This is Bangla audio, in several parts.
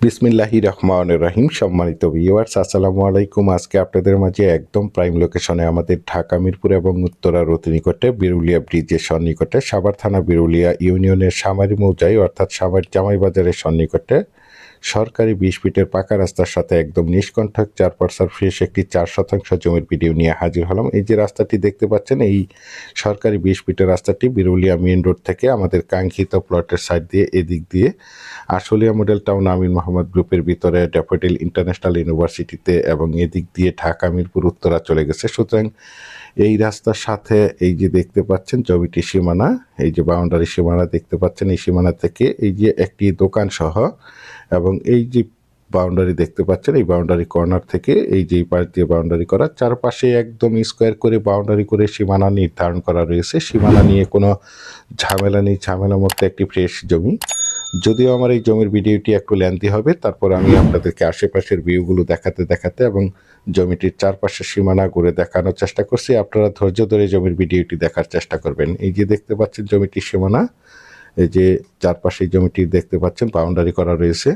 বিসমিল্লাহির রহমানির রহিম। সম্মানিত ভিউয়ার্স, আসসালামু আলাইকুম। আজকে আপনাদের মাঝে একদম প্রাইম লোকেশনে আমাদের ঢাকা মিরপুর এবং উত্তরার অতি নিকটে বিরুলিয়া ব্রিজের সন্নিকটে সাভার থানা বিরুলিয়া ইউনিয়নের সামারি মৌজায় অর্থাৎ সাভার জামাই বাজারের সন্নিকটে সরকারি 20 ফিটের পাকা রাস্তার সাথে একদম নিষ্কণ্ঠক 4% ফ্রেশ একটি 4% জমির ভিডিও নিয়ে হাজির হলাম। এই যে রাস্তাটি দেখতে পাচ্ছেন, এই সরকারি 20 ফিটের রাস্তাটি বিরুলিয়া মেইন রোড থেকে আমাদের কাঙ্ক্ষিত প্লটের সাইড দিয়ে এদিক দিয়ে আশুলিয়া মডেল টাউন আমিন মোহাম্মদ গ্রুপের ভিতরে ড্যাফোডিল ইন্টারন্যাশনাল ইউনিভার্সিটিতে এবং এদিক দিয়ে ঢাকা মিরপুর উত্তরা চলে গেছে। সুতরাং এই রাস্তার সাথে এই যে দেখতে পাচ্ছেন জমিটি সীমানা, এই যে বাউন্ডারি সীমানা দেখতে পাচ্ছেন, এই সীমানা থেকে এই যে একটি দোকান সহ এবং এই যে বাউন্ডারি দেখতে পাচ্ছেন, এই বাউন্ডারি কর্নার থেকে এই যে পাশ দিয়ে বাউন্ডারি করা, চারপাশে একদম স্কোয়ার করে বাউন্ডারি করে সীমানা নির্ধারণ করা রয়েছে। সীমানা নিয়ে কোনো ঝামেলা নেই, ঝামেলা মুক্ত একটি ফ্রেশ জমি। যদিও আমার এই জমির ভিডিওটি একটু লেন্থি হবে, তারপর আমি আপনাদেরকে আশেপাশের ভিউগুলো দেখাতে এবং জমিটির চারপাশের সীমানা ঘুরে দেখানোর চেষ্টা করছি। আপনারা ধৈর্য ধরে জমির ভিডিওটি দেখার চেষ্টা করবেন। এই যে দেখতে পাচ্ছেন জমিটির সীমানা, এই যে চারপাশে জমিটি দেখতে পাচ্ছেন বাউন্ডারি করা রয়েছে।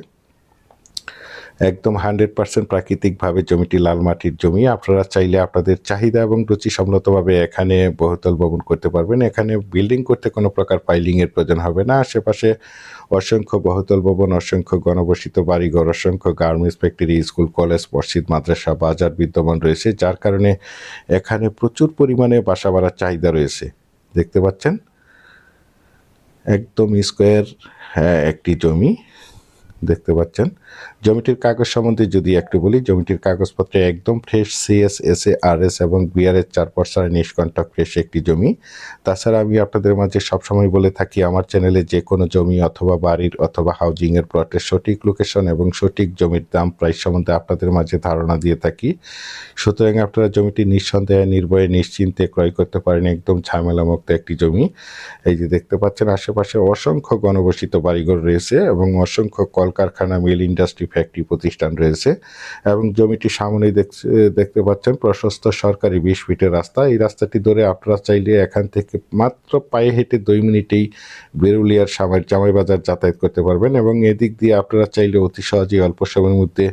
একদম 100% প্রাকৃতিকভাবে জমিটি লাল মাটির জমি। আপনারা চাইলে আপনাদের চাহিদা এবং রুচি সম্মতভাবে এখানে বহুতল ভবন করতে পারবেন। এখানে বিল্ডিং করতে কোনো প্রকার পাইলিংয়ের প্রয়োজন হবে না। আশেপাশে অসংখ্য বহুতল ভবন, অসংখ্য গণবসিত বাড়িঘর, অসংখ্য গার্মেন্টস ফ্যাক্টরি, স্কুল, কলেজ, মসজিদ, মাদ্রাসা, বাজার বিদ্যমান রয়েছে, যার কারণে এখানে প্রচুর পরিমাণে বাসা বাড়ার চাহিদা রয়েছে। দেখতে পাচ্ছেন একদম স্কোয়ার একটি জমি দেখতে পাচ্ছেন। জমিটির কাগজ সম্বন্ধে যদি একটু বলি, জমিটির কাগজপত্রে একদম ফ্রেশ সিএস, এসএ, আরএস এবং বিআরএস 4% নিষ্কণ্টক ফ্রেশ একটি জমি। তাছাড়া আমি আপনাদের মাঝে সবসময় বলে থাকি, আমার চ্যানেলে যে কোনো জমি অথবা বাড়ির অথবা হাউজিংয়ের প্লটের সঠিক লোকেশন এবং সঠিক জমির দাম প্রাইস সম্বন্ধে আপনাদের মাঝে ধারণা দিয়ে থাকি। সুতরাং আপনারা জমিটি নিঃসন্দেহে নির্ভয়ে নিশ্চিন্তে ক্রয় করতে পারেন। একদম ঝামেলামুক্ত একটি জমি। এই যে দেখতে পাচ্ছেন আশেপাশে অসংখ্য গণবসিত বাড়িঘর রয়েছে এবং অসংখ্য কলকারখানা, মিল, ইন্ডাস্ট্রি, ফ্যাক্টরি প্রতিষ্ঠান রয়েছে এবং জমিটি সামনেই দেখতে পাচ্ছেন প্রশস্ত সরকারি 20 ফিটের রাস্তা। এই রাস্তাটি ধরে আপনারা চাইলে এখান থেকে মাত্র পায়ে হেঁটে 2 মিনিটেই বিরুলিয়ার জামাই বাজার যাতায়াত করতে পারবেন এবং এদিক দিয়ে আপনারা চাইলে অতি সহজেই অল্প সময়ের মধ্যে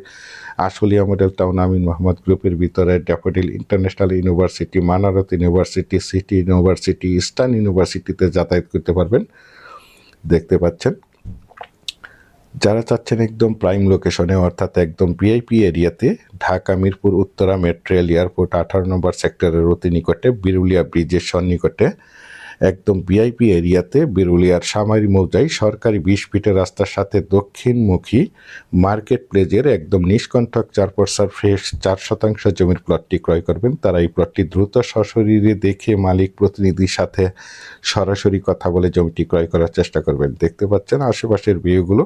আশুলিয়া মডেল টাউন আমিন মোহাম্মদ গ্রুপের ভিতরে daffodil international university, Manarat university, city university, eastern ইউনিভার্সিটিতে যাতায়াত করতে পারবেন। দেখতে পাচ্ছেন যারা চাচ্ছেন একদম প্রাইম লোকেশনে অর্থাৎ একদম ভিআইপি এরিয়াতে, Dhaka Mirpur Uttara metro rail airport 18 নম্বর সেক্টরের অতি নিকটে বিরুলিয়া ব্রিজের সন্নিকটে একদম ভিআইপি এরিয়াতে বিরুলিয়ার সামারি মৌজায় সরকারি 20 ফিটের রাস্তার সাথে দক্ষিণমুখী মার্কেট প্লেজের একদম নিষ্কণ্ঠক 4% ফ্রেশ 4% জমির প্লটটি ক্রয় করবেন। তারা এই প্লটটি দ্রুত সশরীরে দেখে মালিক প্রতিনিধির সাথে সরাসরি কথা বলে জমিটি ক্রয় করার চেষ্টা করবেন। দেখতে পাচ্ছেন আশেপাশের ভিউগুলো,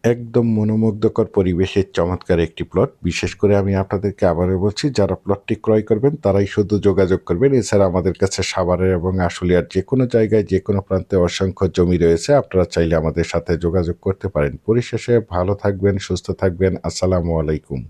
একদম মনোমুগ্ধকর পরিবেশের চমৎকার একটি প্লট। বিশেষ করে আমি আপনাদেরকে আবারও বলছি, যারা প্লটটি ক্রয় করবেন তারাই শুধু যোগাযোগ করবেন। এছাড়া আমাদের কাছে সাভারের এবং আশুলিয়ার যে কোনো জায়গায় যে কোনো প্রান্তে অসংখ্য জমি রয়েছে, আপনারা চাইলে আমাদের সাথে যোগাযোগ করতে পারেন। পরিশেষে ভালো থাকবেন, সুস্থ থাকবেন। আসসালামু আলাইকুম।